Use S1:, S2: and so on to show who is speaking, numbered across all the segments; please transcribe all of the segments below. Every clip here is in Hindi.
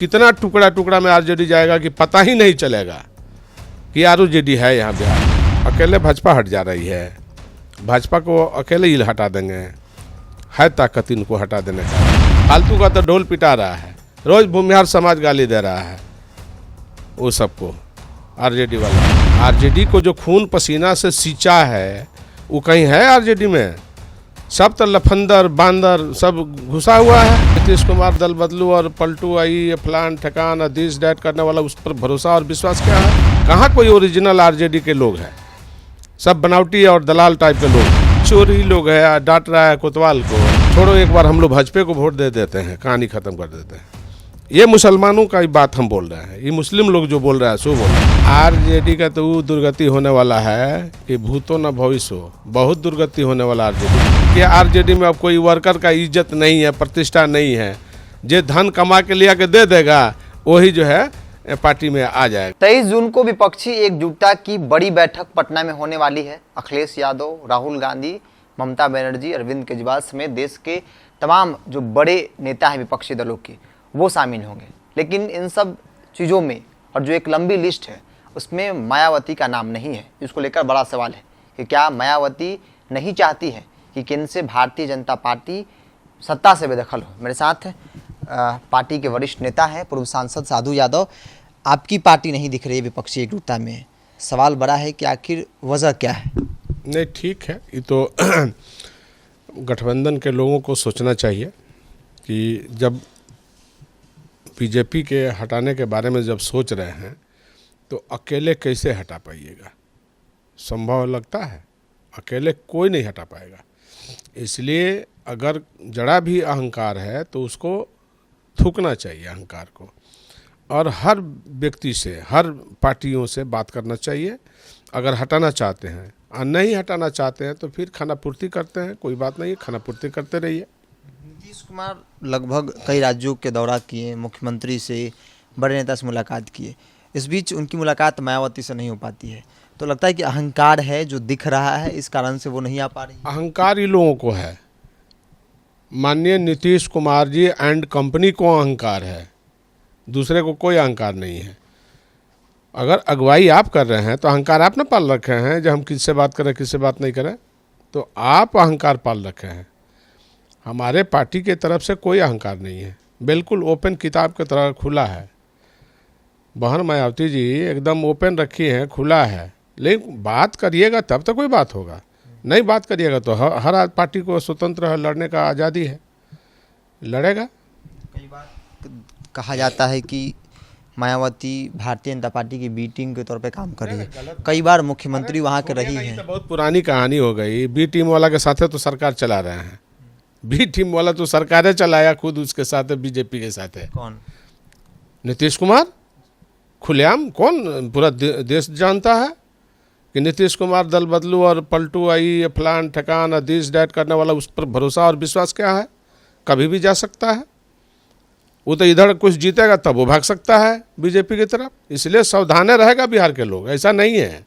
S1: कितना टुकड़ा टुकड़ा में आरजेडी जाएगा कि पता ही नहीं चलेगा कि आरजेडी है यहाँ बिहार। अकेले भाजपा हट जा रही है, भाजपा को अकेले ही हटा देंगे, है ताकत इनको हटा देने का। फालतू का तो ढोल पिटा रहा है, रोज भूमिहार समाज गाली दे रहा है वो सबको। आरजेडी वाला, आरजेडी को जो खून पसीना से सींचा है वो कहीं है आरजेडी में? सब तो लफंदर बांदर सब घुसा हुआ है। नीतीश कुमार दल बदलू और पलटू आई फलान ठकान दिस डैट करने वाला, उस पर भरोसा और विश्वास क्या है? कहाँ कोई ओरिजिनल आरजेडी के लोग हैं? सब बनावटी और दलाल टाइप के लोग, चोरी लोग है। डांट रहा है कोतवाल को, छोड़ो एक बार हम लोग भाजपा को वोट दे देते हैं, कहानी खत्म कर देते हैं। ये मुसलमानों का ही बात हम बोल रहे हैं, ये मुस्लिम लोग जो बोल रहा है सो बोल रहे हैं। आरजेडी का तो वो दुर्गति होने वाला है कि भूतो न भविष्य हो, बहुत दुर्गति होने वाला आरजेडी। कि आरजेडी में अब कोई वर्कर का इज्जत नहीं है, प्रतिष्ठा नहीं है। जो धन कमा के लिया के दे देगा वही जो है पार्टी में आ जाएगा।
S2: 23 जून को विपक्षी एकजुटता की बड़ी बैठक पटना में होने वाली है। अखिलेश यादव, राहुल गांधी, ममता बनर्जी, अरविंद केजरीवाल समेत देश के तमाम जो बड़े नेता हैं विपक्षी दलों के, वो शामिल होंगे। लेकिन इन सब चीज़ों में और जो एक लंबी लिस्ट है उसमें मायावती का नाम नहीं है। इसको लेकर बड़ा सवाल है कि क्या मायावती नहीं चाहती है कि केंद्र से भारतीय जनता पार्टी सत्ता से बेदखल हो। मेरे साथ पार्टी के वरिष्ठ नेता हैं पूर्व सांसद साधु यादव। आपकी पार्टी नहीं दिख रही है विपक्षी एकजुटता में, सवाल बड़ा है कि आखिर वजह क्या है?
S1: नहीं ठीक है, ये तो गठबंधन के लोगों को सोचना चाहिए कि जब बीजेपी के हटाने के बारे में जब सोच रहे हैं तो अकेले कैसे हटा पाइएगा? संभव लगता है? अकेले कोई नहीं हटा पाएगा। इसलिए अगर जरा भी अहंकार है तो उसको थूकना चाहिए अहंकार को, और हर व्यक्ति से, हर पार्टियों से बात करना चाहिए। अगर हटाना चाहते हैं और नहीं हटाना चाहते हैं तो फिर खानापूर्ति करते हैं, कोई बात नहीं, खानापूर्ति करते रहिए।
S2: नीतीश कुमार लगभग कई राज्यों के दौरा किए, मुख्यमंत्री से, बड़े नेता से मुलाकात किए। इस बीच उनकी मुलाकात मायावती से नहीं हो पाती है, तो लगता है कि अहंकार है जो दिख रहा है, इस कारण से वो नहीं आ पा रही।
S1: अहंकार ही लोगों को है, माननीय नीतीश कुमार जी एंड कंपनी को अहंकार है, दूसरे को कोई अहंकार नहीं है। अगर अगुवाई आप कर रहे हैं तो अहंकार आप ना पाल रखे हैं, जब हम किससे बात करें किससे बात नहीं करें, तो आप अहंकार पाल रखे हैं। हमारे पार्टी के तरफ से कोई अहंकार नहीं है, बिल्कुल ओपन किताब की तरह खुला है। बहन मायावती जी एकदम ओपन रखी है, खुला है। लेकिन बात करिएगा तब तो कोई बात होगा, नहीं बात करिएगा तो हर पार्टी को स्वतंत्र लड़ने का आज़ादी है, लड़ेगा।
S2: कई बार कहा जाता है कि मायावती भारतीय जनता पार्टी की बी टीम के तौर पे काम कर रही है, कई बार मुख्यमंत्री वहाँ के रही है।
S1: तो बहुत पुरानी कहानी हो गई। बी टीम वाला के साथ तो सरकार चला रहे हैं, बी टीम वाला तो सरकारें चलाया, खुद उसके साथ है, बीजेपी के साथ है।
S2: कौन?
S1: नीतीश कुमार। खुलेआम कौन पूरा देश जानता है कि नीतीश कुमार दल बदलू और पलटू आई फलान ठकान दिस डैट करने वाला, उस पर भरोसा और विश्वास क्या है? कभी भी जा सकता है वो, तो इधर कुछ जीतेगा तब वो भाग सकता है बीजेपी की तरफ। इसलिए सावधान रहेगा बिहार के लोग, ऐसा नहीं है।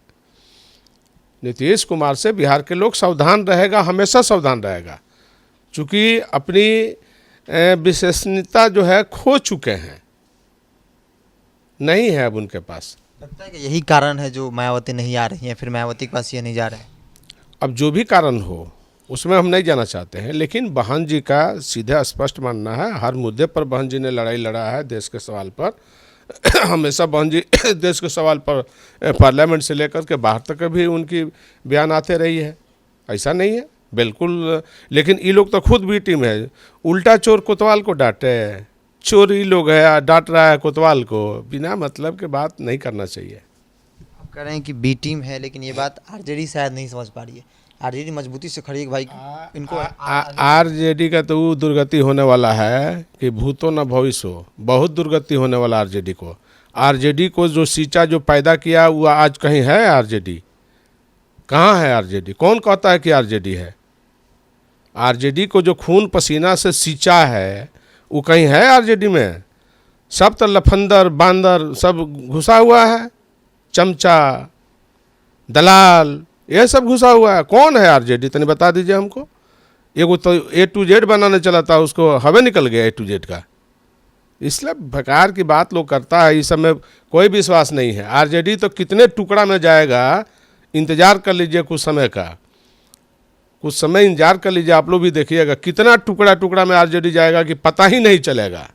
S1: नीतीश कुमार से बिहार के लोग सावधान रहेगा, हमेशा सावधान रहेगा, चूँकि अपनी विश्वसनीयता जो है खो चुके हैं, नहीं है अब उनके पास।
S2: लगता है कि यही कारण है जो मायावती नहीं आ रही है, फिर मायावती के पास ये नहीं जा रहे हैं।
S1: अब जो भी कारण हो उसमें हम नहीं जाना चाहते हैं, लेकिन बहन जी का सीधा स्पष्ट मानना है, हर मुद्दे पर बहन जी ने लड़ाई लड़ा है देश के सवाल पर। हमेशा बहन जी देश के सवाल पर पार्लियामेंट से लेकर के बाहर तक भी उनकी बयान आते रही है, ऐसा नहीं है बिल्कुल। लेकिन ये लोग तो खुद भी टीम है, उल्टा चोर कोतवाल को डांटे, चोरी लोग है, डांट रहा है कोतवाल को, बिना मतलब के बात नहीं करना चाहिए।
S2: आप कह रहे हैं कि बी टीम है, लेकिन ये बात आरजेडी शायद नहीं समझ पा रही है। आरजेडी मजबूती से खड़ी है भाई, इनको
S1: आरजेडी का तो वो दुर्गति होने वाला है कि भूतो न भविष्य हो, बहुत दुर्गति होने वाला आरजेडी को। आरजेडी को जो सींचा, जो पैदा किया, वो आज कहीं है? आरजेडी कहाँ है? आरजेडी कौन कहता है कि आरजेडी है? आरजेडी को जो खून पसीना से सींचा है वो कहीं है आरजेडी में? सब तो लफंदर बांदर सब घुसा हुआ है, चमचा दलाल ये सब घुसा हुआ है। कौन है आरजेडी? तनी बता दीजिए हमको। एगो तो A to Z बनाने चला था, उसको हवे निकल गया A to Z का। इसलिए बेकार की बात लोग करता है, इस समय कोई विश्वास नहीं है। आरजेडी तो कितने टुकड़ा में जाएगा, इंतजार कर लीजिए कुछ समय का, कुछ समय इंतजार कर लीजिए, आप लोग भी देखिएगा कितना टुकड़ा टुकड़ा में आरजेडी जाएगा कि पता ही नहीं चलेगा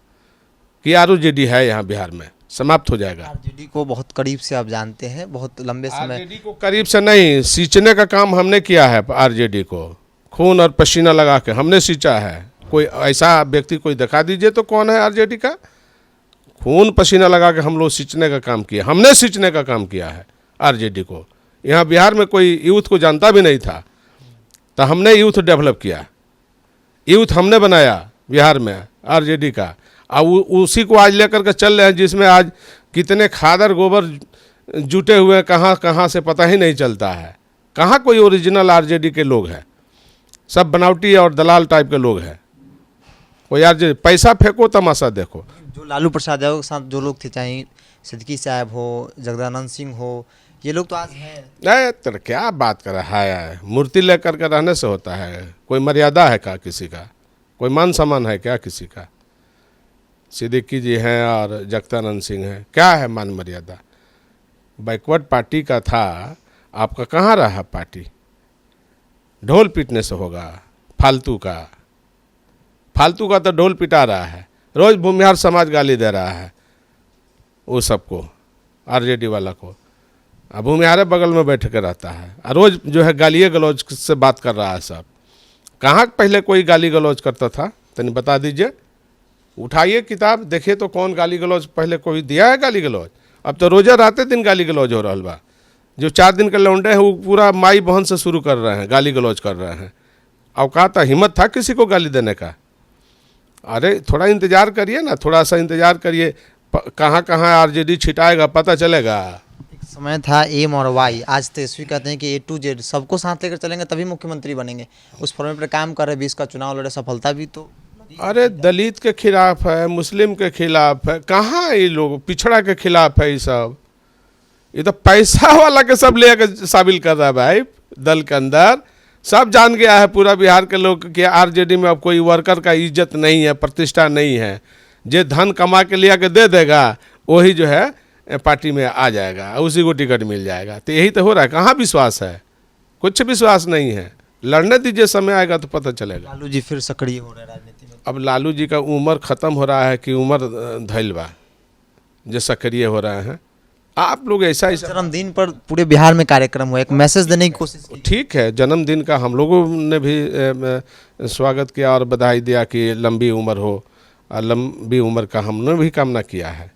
S1: कि आरजेडी है यहाँ बिहार में, समाप्त हो जाएगा।
S2: आरजेडी को बहुत करीब से आप जानते हैं, बहुत लंबे समय।
S1: आरजेडी को करीब से नहीं, सींचने का काम हमने किया है। आरजेडी को खून और पसीना लगा के हमने सींचा है। कोई ऐसा व्यक्ति कोई दिखा दीजिए तो कौन है आरजेडी का? खून पसीना लगा के हम लोग सींचने का काम किया, हमने सींचने का काम किया है आरजेडी को। यहाँ बिहार में कोई यूथ को जानता भी नहीं था, तो हमने यूथ डेवलप किया, यूथ हमने बनाया बिहार में आरजेडी का। अब उसी को आज लेकर के चल रहे हैं, जिसमें आज कितने खादर गोबर जुटे हुए कहाँ कहाँ से पता ही नहीं चलता है। कहाँ कोई ओरिजिनल आरजेडी के लोग हैं, सब बनावटी और दलाल टाइप के लोग हैं। कोई आरजेडी पैसा फेंको तमाशा देखो।
S2: जो लालू प्रसाद यादव के साथ जो लोग थे, चाहे सिद्दीकी साहब हो, जगदानंद सिंह हो, ये लोग तो आज हैं।
S1: नहीं तो क्या बात कर रहा है, मूर्ति लेकर के रहने से होता है? कोई मर्यादा है क्या किसी का? कोई मान सम्मान है क्या किसी का? सिद्दीकी जी हैं और जगदानंद सिंह हैं, क्या है मान मर्यादा? बैकवर्ड पार्टी का था, आपका कहाँ रहा पार्टी? ढोल पीटने से होगा? फालतू का, फालतू का तो ढोल पिटा रहा है, रोज भूमिहार समाज गाली दे रहा है वो सबको, आरजेडी वाला को। अब भूमिहारे बगल में बैठ के रहता है और रोज जो है गालिए गलौज से बात कर रहा है सब। कहाँ पहले कोई गाली गलौज करता था? तनी बता दीजिए, उठाइए किताब देखिए तो कौन गाली गलौज पहले कोई दिया है गाली गलौज? अब तो रोजा राते दिन गाली गलौज हो रहा बा। जो 4 दिन के लौंडे हैं वो पूरा माई बहन से शुरू कर रहे हैं, गाली गलौज कर रहे हैं। औकात हिम्मत था किसी को गाली देने का? अरे थोड़ा इंतजार करिए ना, थोड़ा सा इंतजार करिए, कहाँ कहाँ आरजेडी छिटाएगा पता चलेगा।
S2: एक समय था एम और वाई, आज तेजस्वी कहते हैं कि ए टू जेड सबको साथ लेकर चलेंगे तभी मुख्यमंत्री बनेंगे। उस फॉर्मेट पर काम कर रहे, 20 का चुनाव लड़े, सफलता भी तो।
S1: अरे दलित के खिलाफ है, मुस्लिम के खिलाफ है, कहाँ ये लोग पिछड़ा के खिलाफ है? ये सब ये तो पैसा वाला के सब लेकर शामिल कर रहा है भाई दल के अंदर। सब जान गया है पूरा बिहार के लोग कि आरजेडी में अब कोई वर्कर का इज्जत नहीं है, प्रतिष्ठा नहीं है। जो धन कमा के लिया के दे देगा वही जो है पार्टी में आ जाएगा, उसी को टिकट मिल जाएगा। तो यही तो हो रहा है। कहाँ विश्वास है? कुछ विश्वास नहीं है। लड़ने दीजिए, समय आएगा तो पता चलेगा।
S2: लालू जी फिर सक्रिय हो रहे हैं राजनीति में।
S1: अब लालू जी का उम्र ख़त्म हो रहा है कि उम्र धैल बा जो सक्रिय हो रहे हैं? आप लोग ऐसा
S2: जन्मदिन पर पूरे बिहार में कार्यक्रम हुआ, एक मैसेज देने की कोशिश की।
S1: ठीक है, जन्मदिन का हम लोगों ने भी स्वागत किया और बधाई दिया कि लंबी उम्र हो, और लंबी उम्र का हमने भी कामना किया है,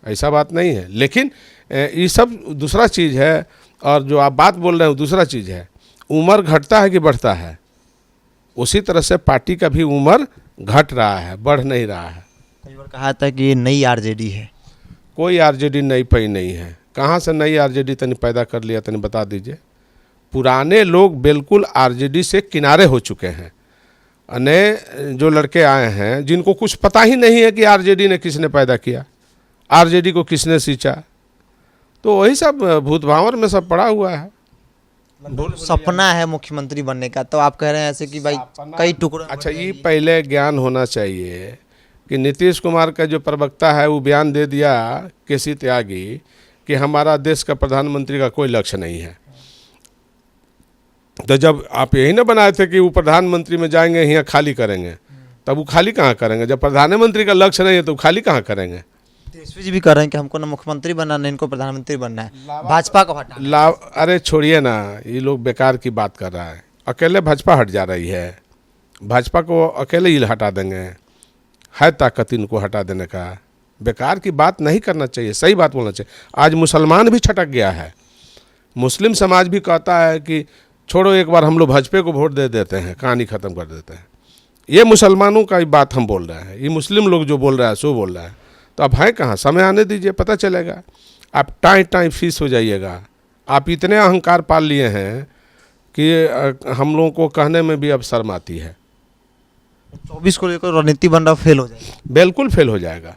S1: ऐसा बात नहीं है। लेकिन ये सब दूसरा चीज़ है, और जो आप बात बोल रहे हो दूसरा चीज़ है। उम्र घटता है कि बढ़ता है? उसी तरह से पार्टी का भी उम्र घट रहा है, बढ़ नहीं रहा है।
S2: कई बार कहा था कि ये नई आरजेडी है।
S1: कोई आरजेडी नई पई नहीं है। कहाँ से नई आरजेडी तनी पैदा कर लिया, तनी बता दीजिए। पुराने लोग बिल्कुल आरजेडी से किनारे हो चुके हैं। नए जो लड़के आए हैं जिनको कुछ पता ही नहीं है कि आरजेडी ने किसने पैदा किया, आरजेडी को किसने सींचा, तो वही सब भूत भावर में सब पड़ा हुआ है।
S2: सपना है मुख्यमंत्री बनने का, तो आप कह रहे हैं ऐसे कि भाई कई टुकड़े।
S1: अच्छा, ये पहले ज्ञान होना चाहिए कि नीतीश कुमार का जो प्रवक्ता है वो बयान दे दिया केसी त्यागी कि हमारा देश का प्रधानमंत्री का कोई लक्ष्य नहीं है। तो जब आप यही ना बनाए थे कि वो प्रधानमंत्री में जाएंगे यहाँ खाली करेंगे, तब वो खाली कहाँ करेंगे? जब प्रधानमंत्री का लक्ष्य नहीं है तो खाली कहाँ करेंगे?
S2: तेजस्वी जी भी कह रहे हैं कि हमको ना मुख्यमंत्री बनना है, इनको प्रधानमंत्री बनना है, भाजपा को हटाना।
S1: अरे छोड़िए ना, ये लोग बेकार की बात कर रहा है। अकेले भाजपा हट जा रही है, भाजपा को अकेले ही हटा देंगे, है ताकत इनको हटा देने का। बेकार की बात नहीं करना चाहिए, सही बात बोलना चाहिए। आज मुसलमान भी छटक गया है, मुस्लिम समाज भी कहता है कि छोड़ो एक बार हम लोग भाजपा को वोट दे देते हैं, कहानी ख़त्म कर देते हैं। ये मुसलमानों का ही बात हम बोल रहे हैं, ये मुस्लिम लोग जो बोल रहा है सो बोल रहा है। तो अब है कहाँ? समय आने दीजिए, पता चलेगा। आप टाइम फीस हो जाइएगा। आप इतने अहंकार पाल लिए हैं कि हम लोगों को कहने में भी अब शर्म आती है।
S2: 24 को लेकर रणनीति बन रहा, फेल हो जाएगा।
S1: बिल्कुल फेल हो जाएगा।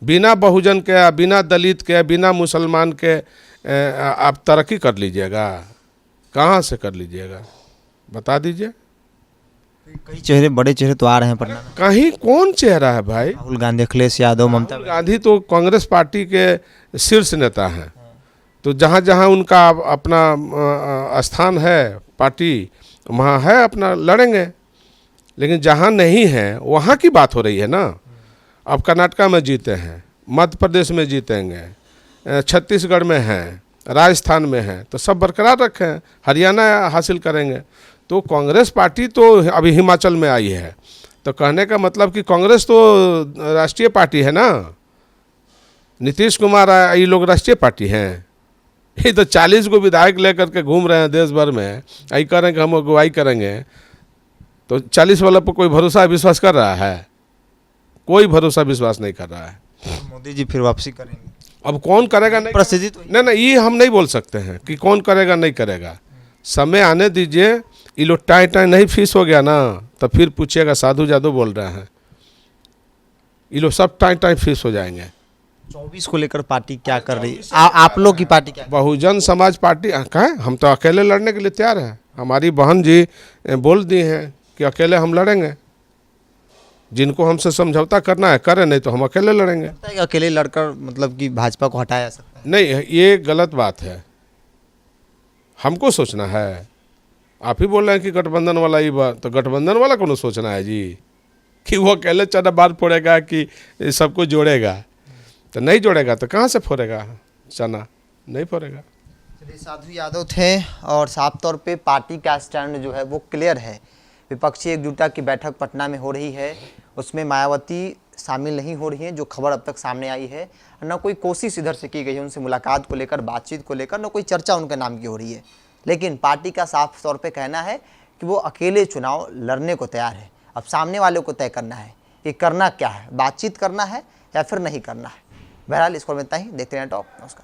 S1: बिना बहुजन के, बिना दलित के, बिना मुसलमान के आप तरक्की कर लीजिएगा? कहाँ से कर लीजिएगा? बता दीजिए।
S2: कई चेहरे, बड़े चेहरे तो आ रहे हैं पटना में।
S1: कहीं कौन चेहरा है भाई?
S2: राहुल गांधी, अखिलेश यादव, ममता
S1: राहुल गांधी तो कांग्रेस पार्टी के शीर्ष नेता हैं, तो जहाँ जहाँ उनका अपना स्थान है पार्टी, वहाँ है, अपना लड़ेंगे। लेकिन जहाँ नहीं है वहाँ की बात हो रही है ना। अब कर्नाटका में जीते हैं, मध्य प्रदेश में जीतेंगे, छत्तीसगढ़ में हैं, राजस्थान में हैं, तो सब बरकरार रखें, हरियाणा हासिल करेंगे। तो कांग्रेस पार्टी तो अभी हिमाचल में आई है, तो कहने का मतलब कि कांग्रेस तो राष्ट्रीय पार्टी है ना। नीतीश कुमार ये लोग राष्ट्रीय पार्टी हैं? ये तो 40 को विधायक लेकर के घूम रहे हैं देश भर में, यही करेंगे हम अगुवाई करेंगे। तो 40 वाला पर कोई भरोसा विश्वास कर रहा है? कोई भरोसा विश्वास नहीं कर रहा है।
S2: मोदी जी फिर वापसी करेंगे।
S1: अब कौन करेगा नहीं,
S2: परिस्थिति तो
S1: नहीं, ये हम नहीं बोल सकते हैं कि कौन करेगा नहीं करेगा। समय आने दीजिए। ये लोग टाई टाई नहीं फीस हो गया ना, तो फिर पूछिएगा साधु जादू बोल रहे हैं। ये लोग सब टाई टाई फीस हो जाएंगे।
S2: 24 को लेकर पार्टी क्या कर रही है? आप लोग की पार्टी क्या?
S1: बहुजन समाज पार्टी कहें, हम तो अकेले लड़ने के लिए तैयार हैं। हमारी बहन जी बोल दी हैं कि अकेले हम लड़ेंगे। जिनको हमसे समझौता करना है करें, नहीं तो हम अकेले लड़ेंगे।
S2: लगता है कि अकेले लड़कर मतलब कि भाजपा को हटाया जा सकता है?
S1: नहीं, ये गलत बात है। हमको सोचना है। आप ही बोल रहे हैं कि गठबंधन वाला ही बात, तो गठबंधन वाला को सोचना है जी कि वो अकेले चना बार फोड़ेगा कि सबको जोड़ेगा। तो नहीं जोड़ेगा तो कहाँ से फोड़ेगा चना? नहीं फोड़ेगा।
S2: चलिए, साधु यादव थे और साफ तौर पे पार्टी का स्टैंड जो है वो क्लियर है। विपक्षी एकजुटता की बैठक पटना में हो रही है, उसमें मायावती शामिल नहीं हो रही हैं, जो खबर अब तक सामने आई है। न कोई कोशिश इधर से की गई है उनसे मुलाकात को लेकर, बातचीत को लेकर, न कोई चर्चा उनके नाम की हो रही है। लेकिन पार्टी का साफ तौर पे कहना है कि वो अकेले चुनाव लड़ने को तैयार है। अब सामने वाले को तय करना है कि करना क्या है, बातचीत करना है या फिर नहीं करना है। बहरहाल इस पर में इतना ही। देखते हैं टॉप। नमस्कार।